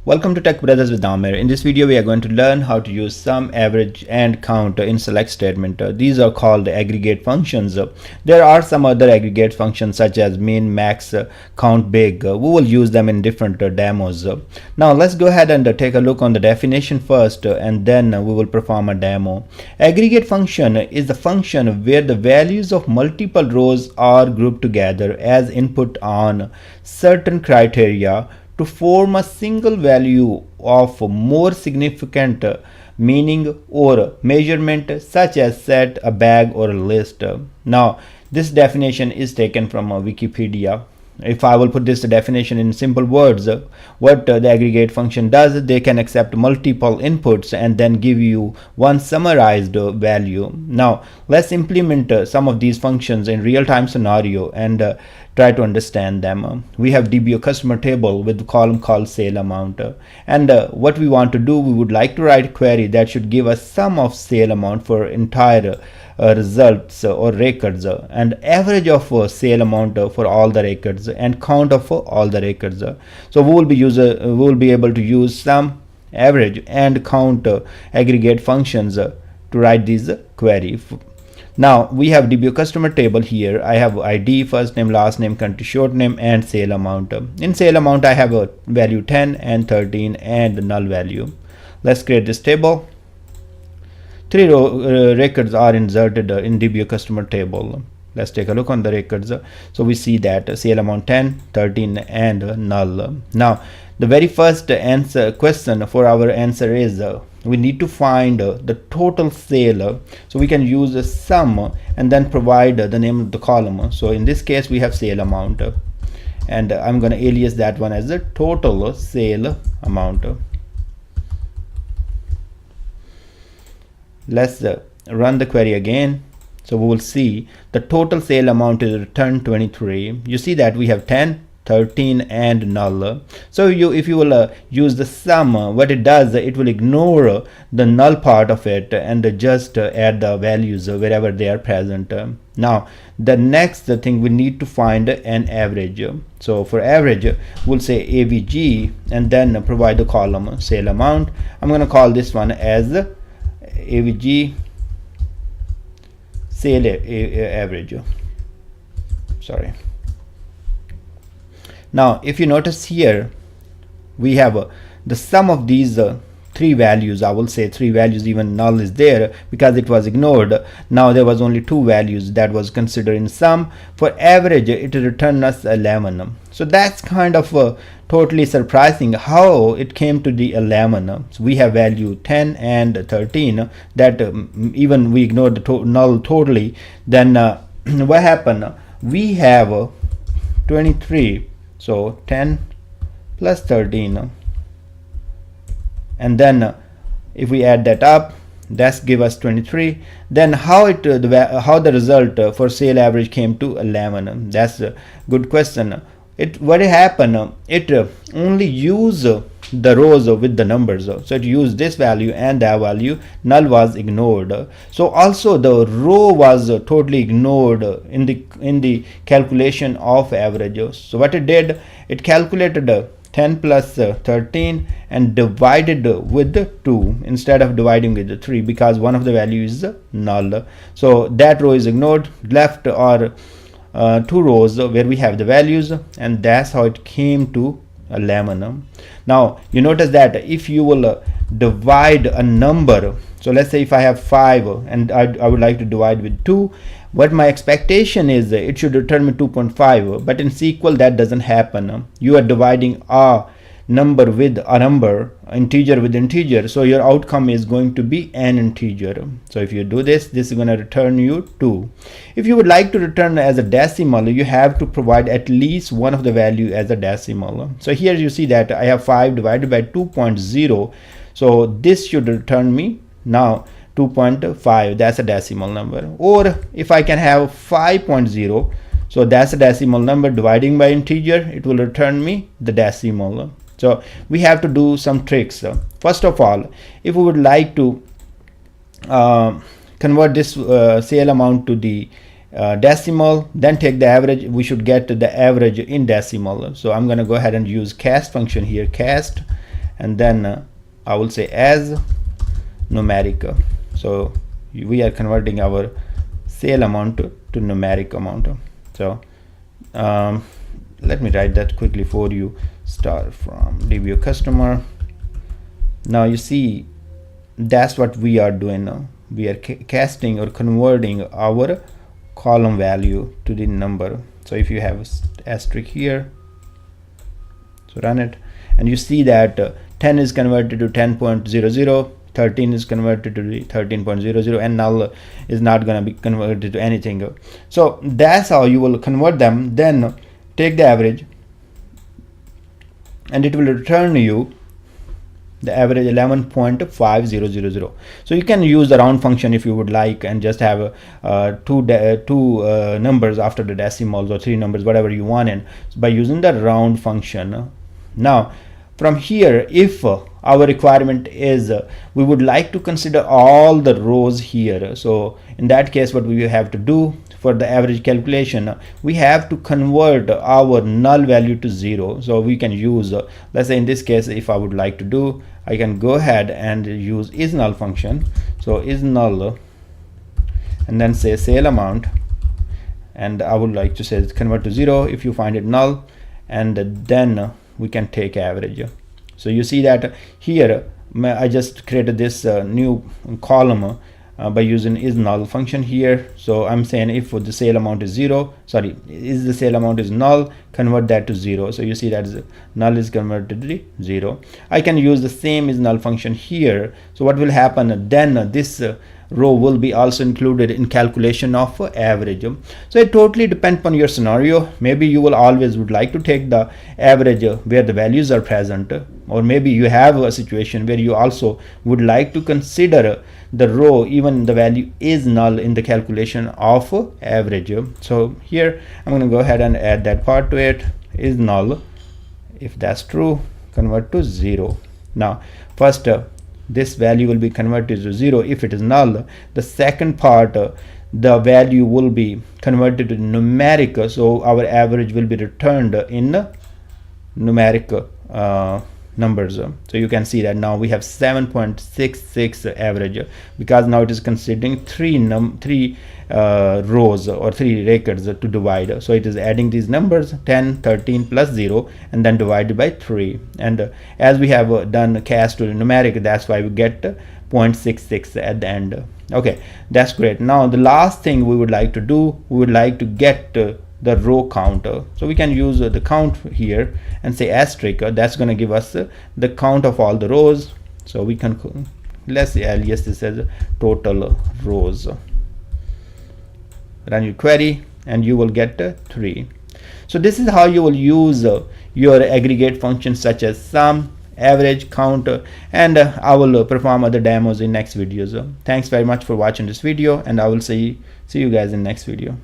Welcome to Tech Brothers with Amir. In this video, we are going to learn how to use sum, average, and count in select statement. These are called aggregate functions. There are some other aggregate functions such as min, max, count, big. We will use them in different demos. Now let's go ahead and take a look on the definition first, and then we will perform a demo. Aggregate function is the function where the values of multiple rows are grouped together as input on certain criteria to form a single value of more significant meaning or measurement, such as set, a bag, or a list. Now this definition is taken from Wikipedia. If I will put this definition in simple words, what the aggregate function does, they can accept multiple inputs and then give you one summarized value. Now let's implement some of these functions in real-time scenario and try to understand them. We have dbo.Customer table with the column called SaleAmount, and what we want to do, we would like to write a query that should give us sum of SaleAmount for entire results or records, and average of SaleAmount for all the records, and count of all the records. So we will be able to use sum, average, and count aggregate functions to write this query. Now we have dbo.Customer table here. I have ID, first name, last name, country, short name, and SaleAmount. In SaleAmount I have a value 10 and 13 and null value. Let's create this table. Three records are inserted in dbo.Customer table. Let's take a look on the records. So we see that SaleAmount 10, 13, and null. Now the very first question for our answer is we need to find the total sale. So we can use a sum and then provide the name of the column. So in this case we have SaleAmount, and I'm going to alias that one as the total sale amount. Let's run the query again. So we will see the total sale amount is returned 23. You see that we have 10, 13, and null. So if you will use the sum, what it does, it will ignore the null part of it and just add the values wherever they are present. Now the next thing, we need to find an average. So for average we'll say Avg and then provide the column SaleAmount. I'm going to call this one as Avg sale average. Sorry. Now if you notice here, we have the sum of these three values. I will say three values, even null is there because it was ignored. Now there was only two values that was considered in sum. For average it returned us 11. So that's kind of totally surprising how it came to the 11. So we have value 10 and 13 that even we ignored the null totally. Then what happened? We have 23. So 10 plus 13, and then if we add that up, that's give us 23. Then how the result for sale average came to 11? That's a good question. What happened? It only use the rows with the numbers. So it used this value and that value. Null was ignored. So also the row was totally ignored in the calculation of average. So what it did, it calculated 10 plus 13 and divided with 2 instead of dividing with 3 because one of the values is null. So that row is ignored. Left are two rows where we have the values, and that's how it came to 11. Now you notice that if you will divide a number, so let's say if I have 5 and I would like to divide with 2, what my expectation is it should return me 2.5, but in SQL that doesn't happen. You are dividing a number with a number, integer with integer, so your outcome is going to be an integer. So if you do this, this is going to return you 2. If you would like to return as a decimal, you have to provide at least one of the value as a decimal. So here you see that I have 5 divided by 2.0, so this should return me now 2.5. that's a decimal number. Or if I can have 5.0, so that's a decimal number, dividing by integer, it will return me the decimal. So we have to do some tricks. First of all, if we would like to convert this sale amount to the decimal, then take the average, we should get the average in decimal. So I'm going to go ahead and use cast function here, cast, and then I will say as numeric. So we are converting our sale amount to numeric amount. So let me write that quickly for you. Start from dbo.Customer. Now you see that's what we are doing now. We are casting or converting our column value to the number. So if you have asterisk here, so run it, and you see that 10 is converted to 10.00, 13 is converted to 13.00, and null is not going to be converted to anything. So that's how you will convert them. Then take the average, and it will return you the average 11.5000. So you can use the round function if you would like, and just have two numbers after the decimals, or 3 numbers, whatever you want, and by using the round function. Now from here, if our requirement is we would like to consider all the rows here, so in that case what we have to do for the average calculation, we have to convert our null value to 0. So we can use let's say in this case, if I would like to do, I can go ahead and use isNull function. So isNull, and then say sale amount, and I would like to say convert to 0 if you find it null, and then we can take average. So you see that here I just created this new column by using isNull function here. So I'm saying if the sale amount is 0, sorry, is the sale amount is null, convert that to 0. So you see that null is converted to 0. I can use the same isNull function here. So what will happen then, this row will be also included in calculation of average. So it totally depends on your scenario. Maybe you will always would like to take the average where the values are present, or maybe you have a situation where you also would like to consider the row even the value is null in the calculation of average. So here I'm going to go ahead and add that part to it. Is null, if that's true, convert to 0. Now first this value will be converted to 0 if it is null. The second part, the value will be converted to numeric, so our average will be returned in numeric numbers. So you can see that now we have 7.66 average, because now it is considering three rows or 3 records to divide. So it is adding these numbers 10, 13 plus 0, and then divided by 3, and as we have done cast to numeric, that's why we get 0.66 at the end. Okay, that's great. Now the last thing we would like to do, we would like to get the row counter. So we can use the count here and say asterisk. That's going to give us the count of all the rows. So we can, let's say alias this as total rows. Run your query and you will get 3. So this is how you will use your aggregate functions such as sum, average, count, and I will perform other demos in next videos. Thanks very much for watching this video, and I will see you guys in next video.